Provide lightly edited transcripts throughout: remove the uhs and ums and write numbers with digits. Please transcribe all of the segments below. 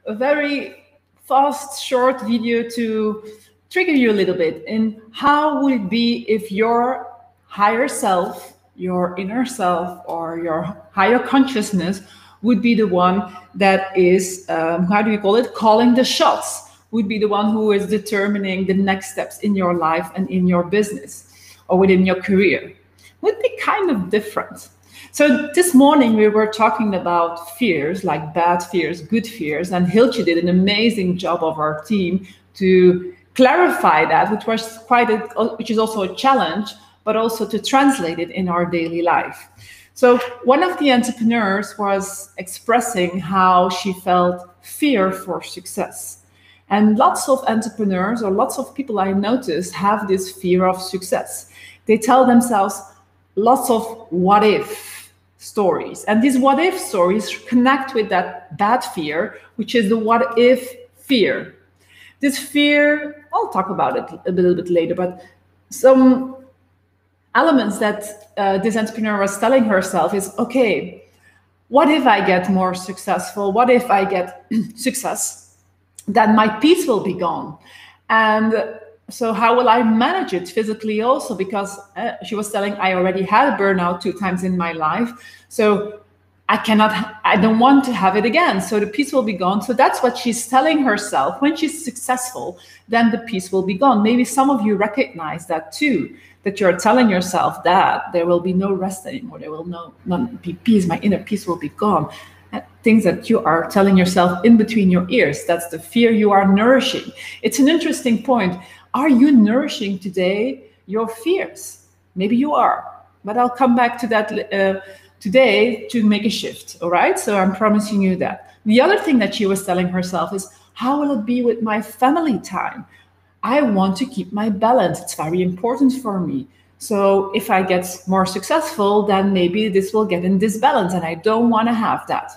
a very fast, short video to trigger you a little bit in how would it be if your higher self, your inner self, or your higher consciousness would be the one that is, how do you call it, calling the shots, would be the one who is determining the next steps in your life and in your business or within your career. Would be kind of different. So this morning we were talking about fears, like bad fears, good fears, and Hiltje did an amazing job of our team to clarify that, which is also a challenge, but also to translate it in our daily life. So one of the entrepreneurs was expressing how she felt fear for success. And lots of entrepreneurs or lots of people I noticed have this fear of success. They tell themselves lots of what if stories. And these what if stories connect with that bad fear, which is the what if fear. This fear, I'll talk about it a little bit later, but some elements that this entrepreneur was telling herself is, okay, what if I get more successful? What if I get success? Then my peace will be gone. And so how will I manage it physically also? Because she was telling, I already had a burnout 2 times in my life. So I don't want to have it again. So the peace will be gone. So that's what she's telling herself. When she's successful, then the peace will be gone. Maybe some of you recognize that too, that you're telling yourself that there will be no rest anymore. There will not be peace. My inner peace will be gone. Things that you are telling yourself in between your ears. That's the fear you are nourishing. It's an interesting point. Are you nourishing today your fears? Maybe you are, but I'll come back to that today to make a shift, all right? So I'm promising you that. The other thing that she was telling herself is, how will it be with my family time? I want to keep my balance. It's very important for me. So if I get more successful, then maybe this will get in disbalance, and I don't want to have that.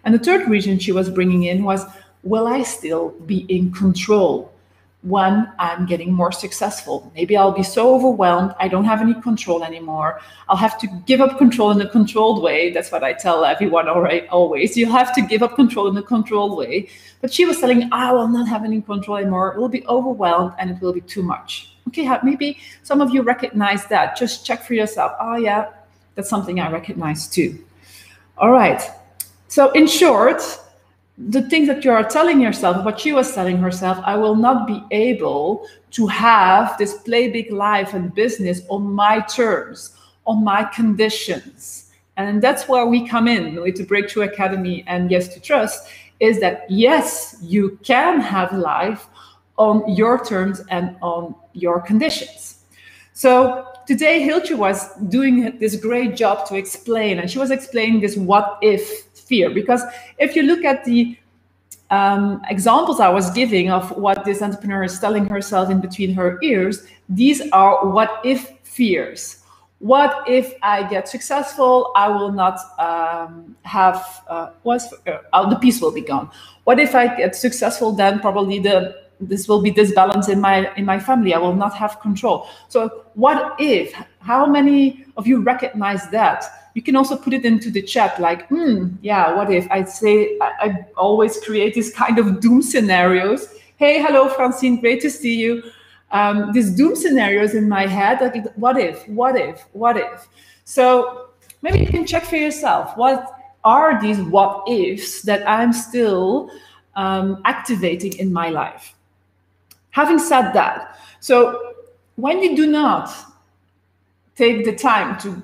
And the third reason she was bringing in was, will I still be in control when I'm getting more successful? Maybe I'll be so overwhelmed, I don't have any control anymore. I'll have to give up control in a controlled way. That's what I tell everyone always. You have to give up control in a controlled way. But she was telling, I will not have any control anymore. It will be overwhelmed and it will be too much. Okay, maybe some of you recognize that. Just check for yourself. Oh yeah, that's something I recognize too. All right. So in short, the things that you are telling yourself, what she was telling herself, I will not be able to have this play big life and business on my terms, on my conditions. And that's where we come in with the Breakthrough Academy and Yes to Trust, is that yes, you can have life on your terms and on your conditions. So today Hiltje was doing this great job to explain, and she was explaining this what if fear, because if you look at the examples I was giving of what this entrepreneur is telling herself in between her ears, these are what if fears. What if I get successful? I will not have the peace will be gone. What if I get successful? Then probably this will be disbalance in my family. I will not have control. So what if? How many of you recognize that? You can also put it into the chat, like, yeah, what if? I'd say I always create these kind of doom scenarios. Hey, hello, Francine, great to see you. These doom scenarios in my head, like, what if, what if, what if? So maybe you can check for yourself. What are these what ifs that I'm still activating in my life? Having said that, so when you do not take the time to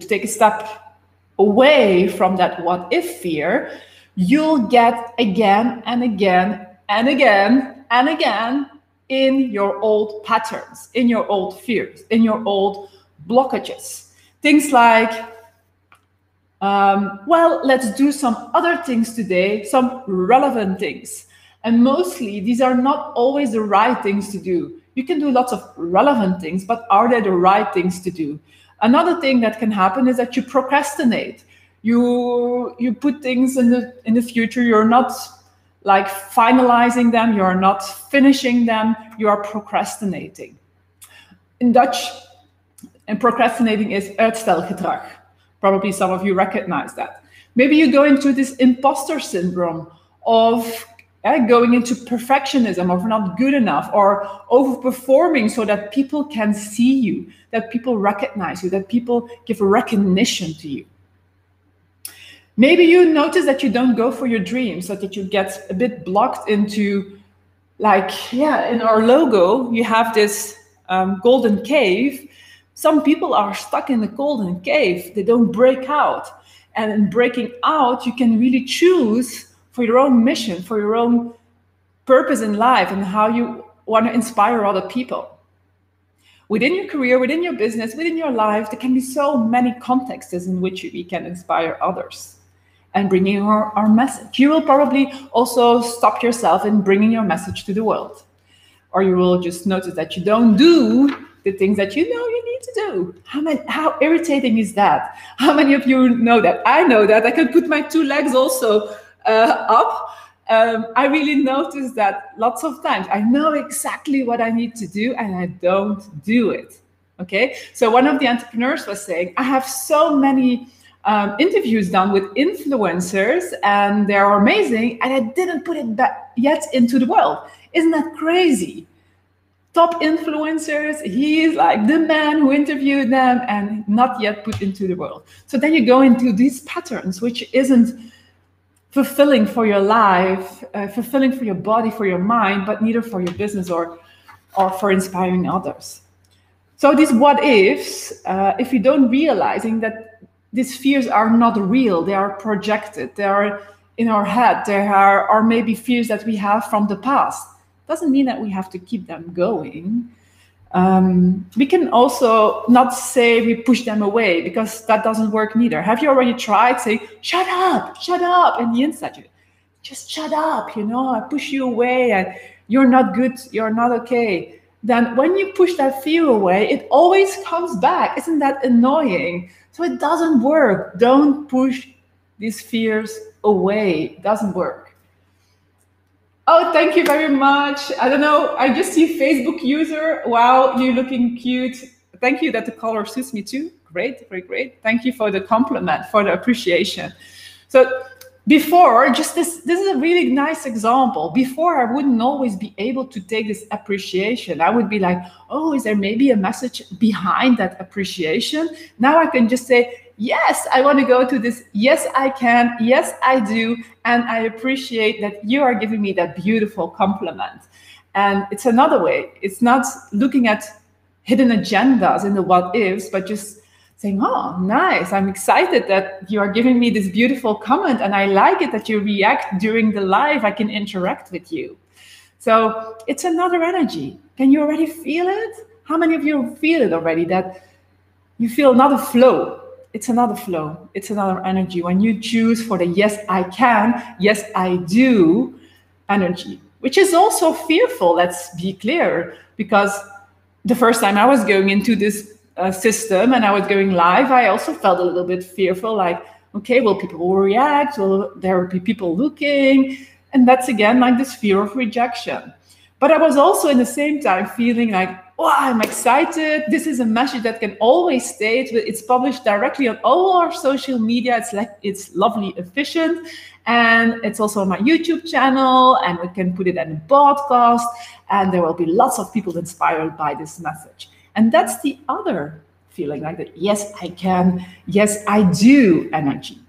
take a step away from that what if fear, you'll get again and again and again and again in your old patterns, in your old fears, in your old blockages. Things like, well, let's do some other things today, some relevant things. And mostly these are not always the right things to do. You can do lots of relevant things, but are they the right things to do? Another thing that can happen is that you procrastinate. You put things in the future. You're not like finalizing them. You're not finishing them. You are procrastinating. In Dutch, and procrastinating is uitstelgedrag. Probably some of you recognize that. Maybe you go into this imposter syndrome, of going into perfectionism, of not good enough, or overperforming so that people can see you, that people recognize you, that people give recognition to you. Maybe you notice that you don't go for your dreams, so that you get a bit blocked into, like, in our logo, you have this golden cave. Some people are stuck in the golden cave. They don't break out. And in breaking out, you can really choose for your own mission, for your own purpose in life, and how you want to inspire other people. Within your career, within your business, within your life, there can be so many contexts in which we can inspire others and bringing our message. You will probably also stop yourself in bringing your message to the world. Or you will just notice that you don't do the things that you know you need to do. How irritating is that? How many of you know that? I know that. I can put my 2 legs also up. I really notice that lots of times. I know exactly what I need to do and I don't do it. Okay? So one of the entrepreneurs was saying, I have so many interviews done with influencers and they're amazing, and I didn't put it back yet into the world. Isn't that crazy? Top influencers, he's like the man who interviewed them and not yet put into the world. So then you go into these patterns, which isn't fulfilling for your life, fulfilling for your body, for your mind, but neither for your business or for inspiring others. So these what ifs, if you don't realizing that these fears are not real, they are projected, they are in our head, they are maybe fears that we have from the past. Doesn't mean that we have to keep them going. We can also not say we push them away, because that doesn't work neither. Have you already tried saying, shut up, and the inside, just shut up, I push you away and you're not good, you're not okay. Then when you push that fear away, it always comes back. Isn't that annoying? So it doesn't work. Don't push these fears away. It doesn't work. Oh, thank you very much. I don't know. I just see Facebook user. Wow, you're looking cute. Thank you that the color suits me too. Great, great, great. Thank you for the compliment, for the appreciation. So before, just this is a really nice example. Before, I wouldn't always be able to take this appreciation. I would be like, oh, is there maybe a message behind that appreciation? Now I can just say, yes, I want to go to this. Yes, I can. Yes, I do. And I appreciate that you are giving me that beautiful compliment. And it's another way. It's not looking at hidden agendas in the what ifs, but just saying, oh, nice. I'm excited that you are giving me this beautiful comment. And I like it that you react during the live. I can interact with you. So it's another energy. Can you already feel it? How many of you feel it already, that you feel another flow? It's another flow. It's another energy. When you choose for the yes, I can, yes, I do energy, which is also fearful, let's be clear, because the first time I was going into this system and I was going live, I also felt a little bit fearful, like, okay, will people react? Will there be people looking? And that's again like this fear of rejection. But I was also in the same time feeling like, oh, I'm excited. This is a message that can always stay. It's published directly on all our social media. It's lovely, efficient. And it's also on my YouTube channel, and we can put it in a podcast, and there will be lots of people inspired by this message. And that's the other feeling, like that, yes, I can, yes, I do energy.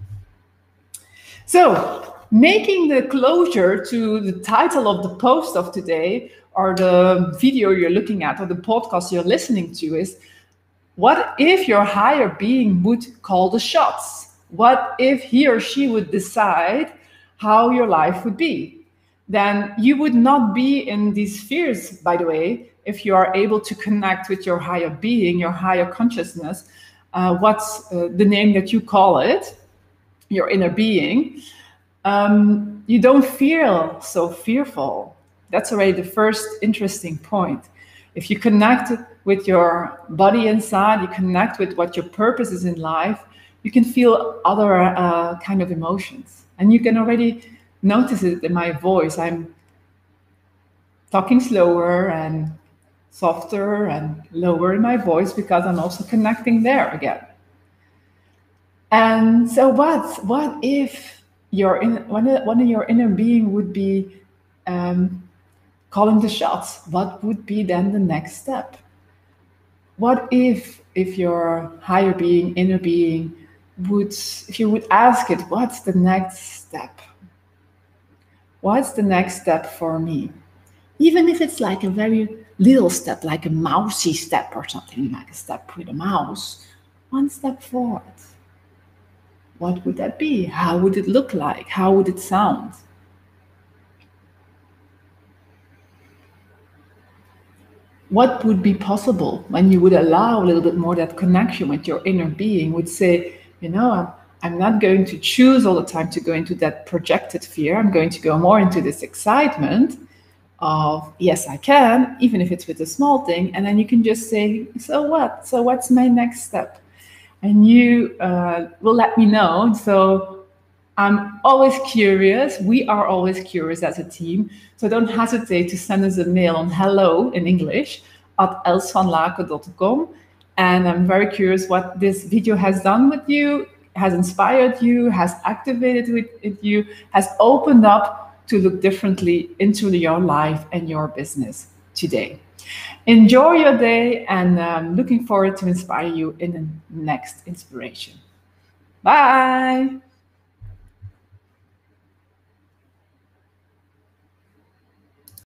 So making the closure to the title of the post of today, or the video you're looking at, or the podcast you're listening to, is, what if your higher being would call the shots? What if he or she would decide how your life would be? Then you would not be in these fears, by the way, if you are able to connect with your higher being, your higher consciousness, what's the name that you call it, your inner being. You don't feel so fearful. That's already the first interesting point. If you connect with your body inside, you connect with what your purpose is in life, you can feel other kind of emotions. And you can already notice it in my voice. I'm talking slower and softer and lower in my voice, because I'm also connecting there again. And so what if one of your inner being would be calling the shots. What would be then the next step? What if your higher being, inner being, if you would ask it, what's the next step? What's the next step for me? Even if it's like a very little step, like a mousy step or something, like a step with a mouse, one step forward. What would that be? How would it look like? How would it sound? What would be possible when you would allow a little bit more that connection with your inner being, would say, I'm not going to choose all the time to go into that projected fear. I'm going to go more into this excitement of, yes, I can, even if it's with a small thing. And then you can just say, so what? So what's my next step? And you will let me know. So I'm always curious. We are always curious as a team. So don't hesitate to send us a mail on hello in English @elsvanlaken.com. And I'm very curious what this video has done with you, has inspired you, has activated with you, has opened up to look differently into your life and your business today. Enjoy your day, and I'm looking forward to inspire you in the next inspiration. Bye.